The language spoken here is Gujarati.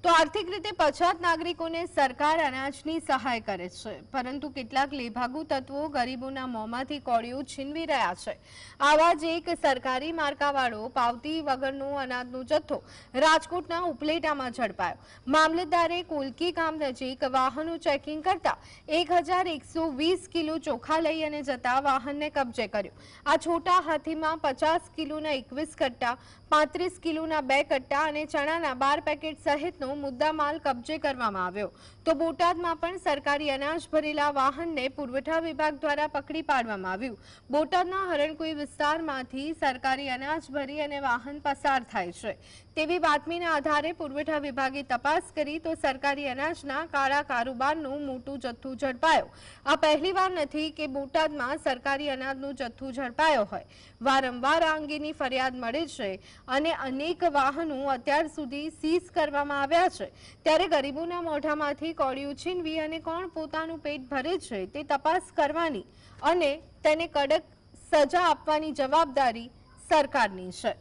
તો આર્થિક રીતે પછાત નાગરિકોને સરકાર અનાજની સહાય કરે છે, પરંતુ કેટલાક લેભાગુ તત્વો ગરીબોના મોંમાંથી કોળિયું છીનવી રહ્યા છે। આવા જ એક સરકારી માર્કાવાળો પાવતી વગરનો અનાજનો જથ્થો રાજકોટના ઉપલેટામાં ઝડપાયો। મામલતદારે કોલકી ગામ નજીક વાહનો ચેકિંગ કરતા 1120 કિલો ચોખા લઈ અને જતા વાહનને કબજે કર્યો। આ છોટા હાથીમાં 50 કિલોના 21 કટ્ટા, 35 કિલોના 2 કટ્ટા અને ચણાના 12 પેકેટ સહિતનો મુદ્દામાલ કબજે કરવામાં આવ્યો। તો બોટાદમાં પણ સરકારી અનાજ ભરેલા વાહનને પુરવઠા વિભાગ દ્વારા પકડી પાડવામાં આવ્યું। બોટાદના હરણકુઈ વિસ્તારમાંથી સરકારી અનાજ ભરી અને વાહન પસાર થાય છે તેવી બાતમીના આધારે પુરવઠા વિભાગે તપાસ કરી તો સરકારી અનાજના કાળા કારોબારનું મોટું જથ્થું ઝડપાયો। આ પહેલીવાર નથી કે બોટાદમાં સરકારી અનાજનો જથ્થો ઝડપાયો હોય। વારંવાર આ અંગેની ફરિયાદ મળે છે અને અનેક વાહનો અત્યાર સુધી સીઝ કરવામાં આવ્યા છે। ત્યારે ગરીબોના મોઢામાંથી કોળિયું છીનવી અને કોણ પોતાનું પેટ ભરે છે તે તપાસ કરવાની અને તેને કડક સજા આપવાની જવાબદારી સરકારની છે।